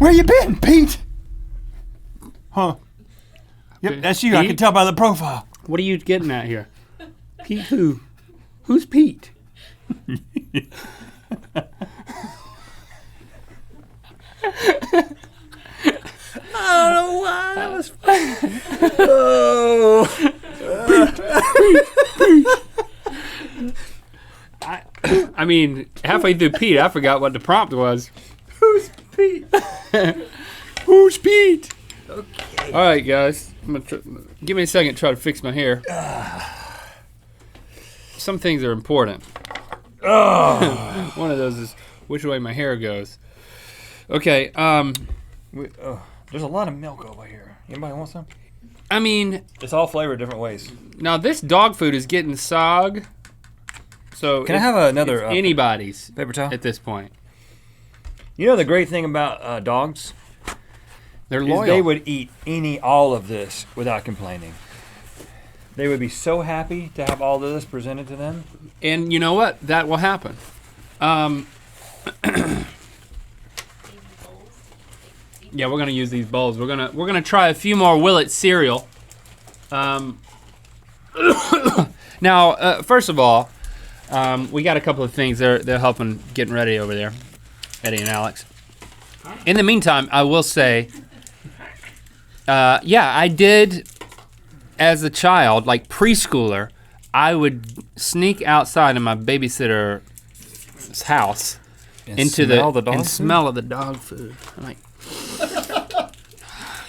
Where you been, Pete? Huh? Yep, that's you. Pete? I can tell by the profile. What are you getting at here? Pete who? Who's Pete? I don't know why that was funny. Oh. I mean, halfway through Pete, I forgot what the prompt was. Who's Pete? Who's Pete? Okay. All right, guys. Give me a second to try to fix my hair. Some things are important. One of those is which way my hair goes. Okay. There's a lot of milk over here. Anybody want some? I mean, it's all flavored different ways. Now this dog food is getting sog. So can I have another anybody's paper towel at this point? You know the great thing about dogs? They're loyal. They would eat all of this without complaining. They would be so happy to have all of this presented to them. And you know what? That will happen. Yeah, we're gonna use these bowls. We're gonna try a few more Willet cereal. Now, first of all, we got a couple of things. They're helping getting ready over there, Eddie and Alex. In the meantime, I will say, yeah, I did as a child, like preschooler. I would sneak outside in my babysitter's house and smell the dog food. I'm like,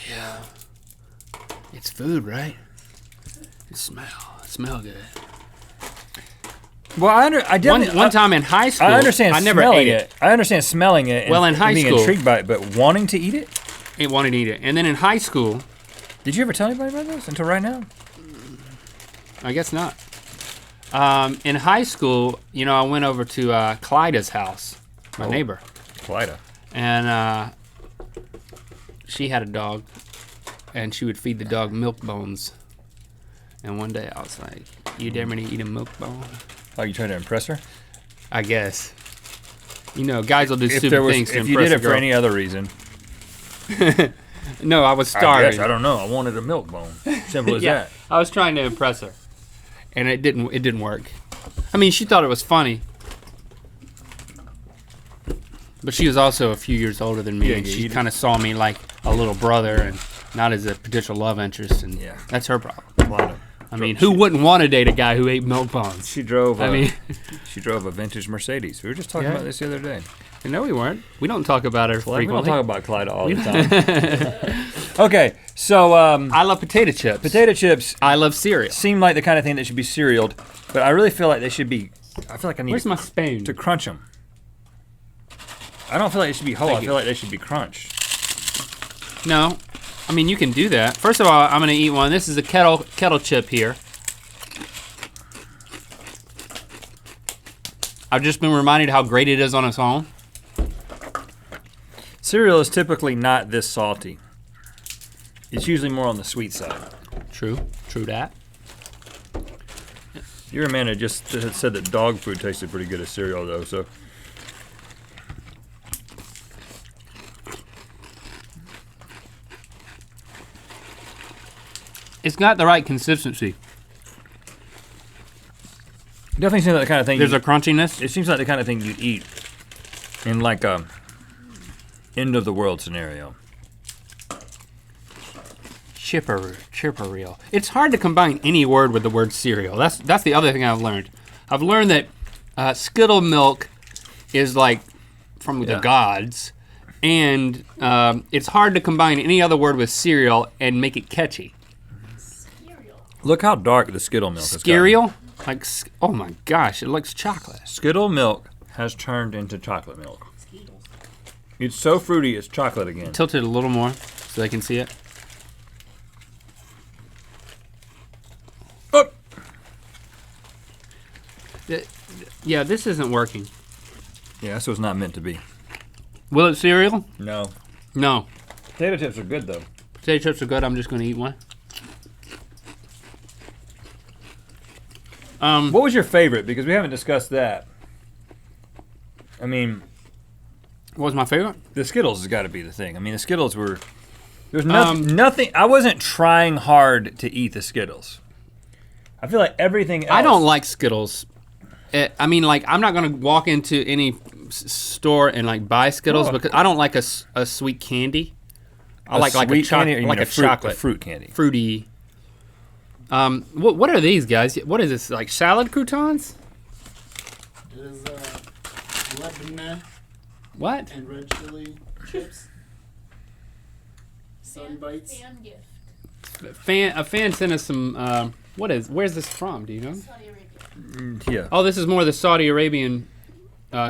yeah, it's food, right? It smell good. Well, I definitely one time in high school, I understand. I never ate it. I understand smelling it. Well, in high being school, intrigued by it, but wanting to eat it. It wanted to eat it, and then in high school, did you ever tell anybody about this until right now? I guess not. In high school, you know, I went over to Clyda's house, my neighbor. Clyda. And she had a dog, and she would feed the dog milk bones. And one day I was like, "You dare me to eat a milk bone?" Oh, you trying to impress her? I guess. You know, guys will do stupid things to impress a girl. If you did it for any other reason. No, I was starving. I don't know. I wanted a milk bone. Simple as that. I was trying to impress her, and it didn't work. I mean, she thought it was funny, but she was also a few years older than me, Yeah, and she kind of saw me like a little brother and not as a potential love interest, and that's her problem. I mean, who wouldn't want to date a guy who ate milk bones? She drove a vintage Mercedes. We were just talking about this the other day. No, we weren't. We don't talk about her frequently. We don't talk about Clyde all the time. Okay, so I love potato chips. Potato chips. I love cereal. Seem like the kind of thing that should be cerealed, but I really feel like they should be. I feel like I need. Where's my spoon? To crunch them. I don't feel like they should be whole. I feel like they should be crunched. No. I mean, you can do that. First of all, I'm going to eat one. This is a kettle chip here. I've just been reminded how great it is on its own. Cereal is typically not this salty. It's usually more on the sweet side. True that. Your man had just said that dog food tasted pretty good as cereal, though, so. It's got the right consistency. Definitely seems like the kind of thing. There's a crunchiness. It seems like the kind of thing you'd eat in like a end of the world scenario. Chippereal. It's hard to combine any word with the word cereal. That's the other thing I've learned. I've learned that Skittle milk is like from the gods, and it's hard to combine any other word with cereal and make it catchy. Look how dark the Skittle milk is. Cereal? Like, oh my gosh, it looks chocolate. Skittle milk has turned into chocolate milk. It's so fruity, it's chocolate again. Tilt it a little more so they can see it. Oh. Yeah, this isn't working. Yeah, this was not meant to be. Will it cereal? No. No. Potato chips are good, though. Potato chips are good. I'm just going to eat one. What was your favorite? Because we haven't discussed that. I mean, What was my favorite? The Skittles has got to be the thing. I mean, the Skittles were. There's nothing. I wasn't trying hard to eat the Skittles. I feel like everything else. I don't like Skittles. I mean, like, I'm not gonna walk into any store and like buy Skittles because I don't like a sweet candy. I like a chocolate, like a chocolate, fruit candy, fruity. What are these guys? What is this? Like salad croutons? It is Levine What? and red chili chips. Sun bites. Fan gift. A fan sent us some. Where's this from? Do you know? Saudi Arabia. Yeah. Oh, this is more of the Saudi Arabian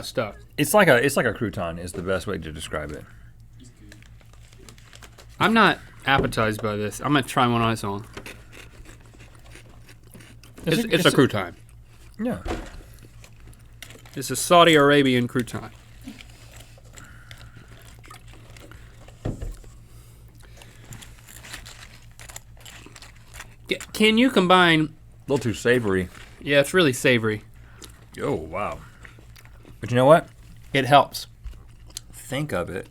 stuff. It's like a crouton is the best way to describe it. I'm not appetized by this. I'm gonna try one on its own. It's a crouton. Yeah. It's a Saudi Arabian crouton. Can you combine? A little too savory. Yeah, it's really savory. Oh wow. But you know what? It helps. Think of it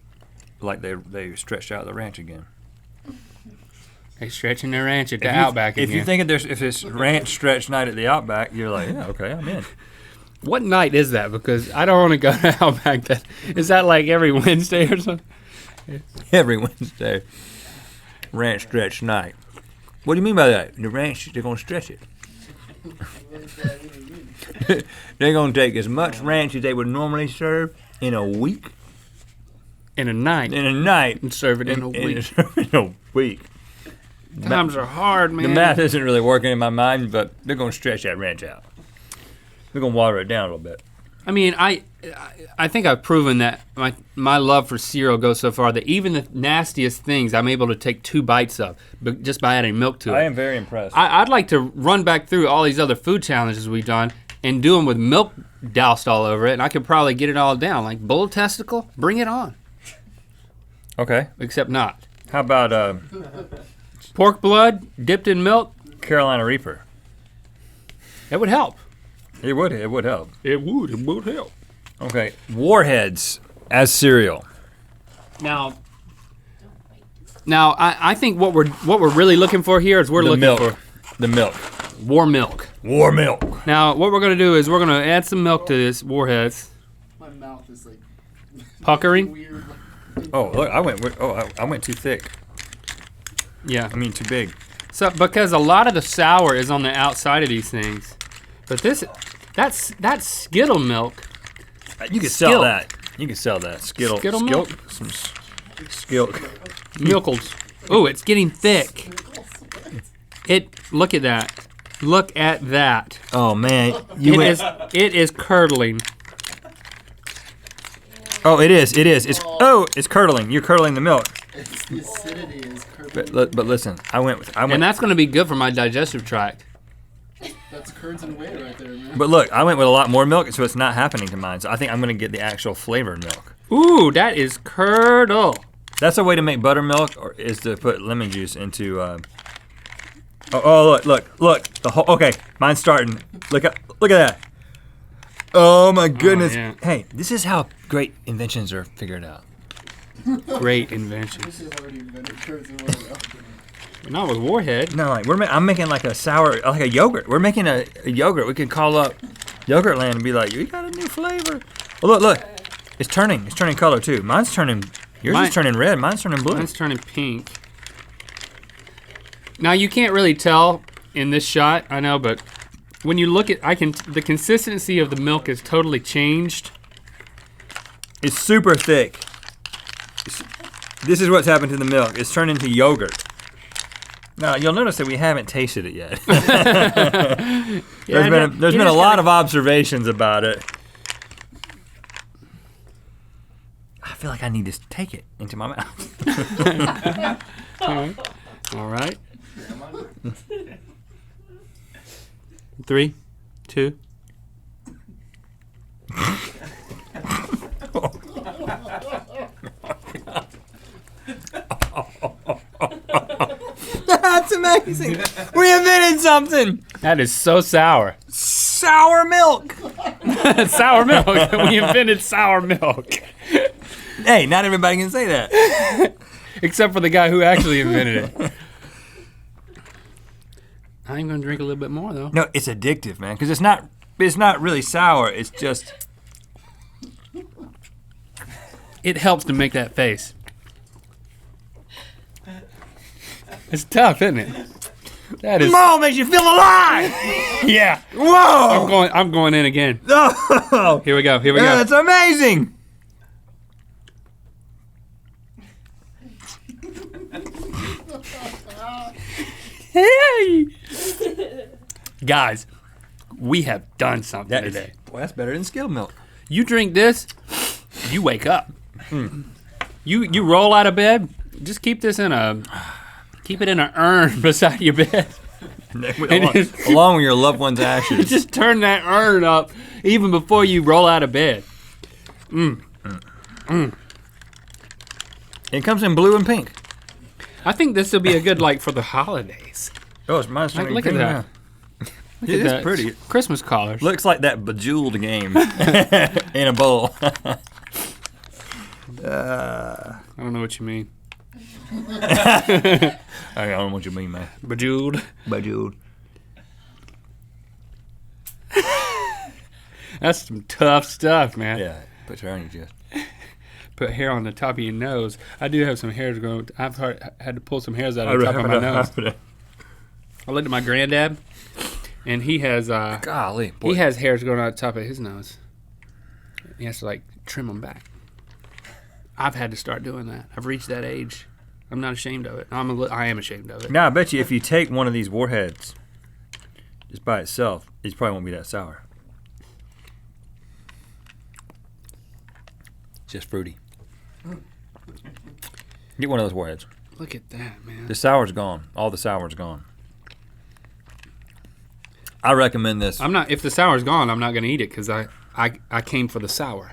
like they stretched out the ranch again. They stretching their ranch at the Outback again. If you think if it's ranch stretch night at the Outback, you're like, yeah, okay, I'm in. What night is that? Because I don't want to go to Outback. Is that like every Wednesday or something? Every Wednesday. Ranch stretch night. What do you mean by that? The ranch, they're going to stretch it. They're going to take as much ranch as they would normally serve in a week. In a night. In a night. And serve it in a week. In a week. Times are hard, man. The math isn't really working in my mind, but they're going to stretch that ranch out. They're going to water it down a little bit. I mean, I think I've proven that my love for cereal goes so far that even the nastiest things I'm able to take 2 bites of, but just by adding milk to it. I am very impressed. I'd like to run back through all these other food challenges we've done and do them with milk doused all over it, and I could probably get it all down. Like bull testicle, bring it on. Okay. Except not. How about Pork blood dipped in milk? Carolina Reaper? It would help. It would help. It would help. Okay. Warheads as cereal. Now, I think what we're really looking for here is The milk. for The milk. war milk. War milk. Now, what we're gonna do is we're gonna add some milk to this Warheads. My mouth is like Puckering? weird. Oh, look, I went too thick. Yeah. I mean, too big. So because a lot of the sour is on the outside of these things, but that's Skittle milk. You could Skilk. sell that. You could sell that. Skittle milk? Some skilk. Milkles. Oh, it's getting thick. Look at that. Look at that. Oh man, It is curdling. Oh, it is. It's curdling. You're curdling the milk. It's the acidity is curdling. But listen, I went. And that's going to be good for my digestive tract. That's curds and whey right there, man. But look, I went with a lot more milk, so it's not happening to mine. So I think I'm gonna get the actual flavored milk. Ooh, that is curdle. That's a way to make buttermilk, or is to put lemon juice into. Look. The whole. Okay, mine's starting. Look at that. Oh my goodness. yeah. Hey, this is how great inventions are figured out. Great invention. This is already invented curds and whey. Not with Warhead. No, like I'm making like a sour, like a yogurt. We're making a yogurt. We could call up Yogurtland and be like, "You got a new flavor." Oh, look, it's turning color too. Mine's turning. Yours is turning red. Mine's turning blue. Mine's turning pink. Now you can't really tell in this shot, I know, but when you look at, the consistency of the milk is totally changed. It's super thick. This is what's happened to the milk. It's turned into yogurt. Now you'll notice that we haven't tasted it yet. There's been a lot of observations about it. I feel like I need to take it into my mouth. All right. 3, 2. That's amazing. We invented something. That is so sour. Sour milk. Sour milk. We invented sour milk. Hey, not everybody can say that. Except for the guy who actually invented it. I'm gonna drink a little bit more though. No, it's addictive, man, because it's not really sour. It's just. It helps to make that face. It's tough, isn't it? That is. Mom makes you feel alive. Yeah. Whoa. I'm going in again. Oh, Here we go. Here we go. that's amazing. Hey. Guys, we have done something today. Well, that's better than skimmed milk. You drink this, you wake up. You roll out of bed. Just keep it in an urn beside your bed. Along with your loved one's ashes. Just turn that urn up even before you roll out of bed. It comes in blue and pink. I think this will be a good for the holidays. Oh, it's mine's Like, turning look at pink that. now. Look It at is that. pretty. Christmas colors. Looks like that Bejeweled game in a bowl. I don't know what you mean. I don't know what you mean, man. Bejeweled. Bejeweled. That's some tough stuff, man. Yeah, put your hair on your chest. Put hair on the top of your nose. I do have some hairs growing. I've had to pull some hairs out of the top of my nose. I looked at my granddad, and he has Golly, boy. he has hairs growing out the top of his nose. He has to trim them back. I've had to start doing that. I've reached that age. I'm not ashamed of it. I am ashamed of it. Now, I bet you if you take one of these Warheads just by itself, it probably won't be that sour. Just fruity. Get one of those Warheads. Look at that, man. The sour's gone. All the sour's gone. I recommend this. I'm not. If the sour's gone, I'm not going to eat it because I came for the sour.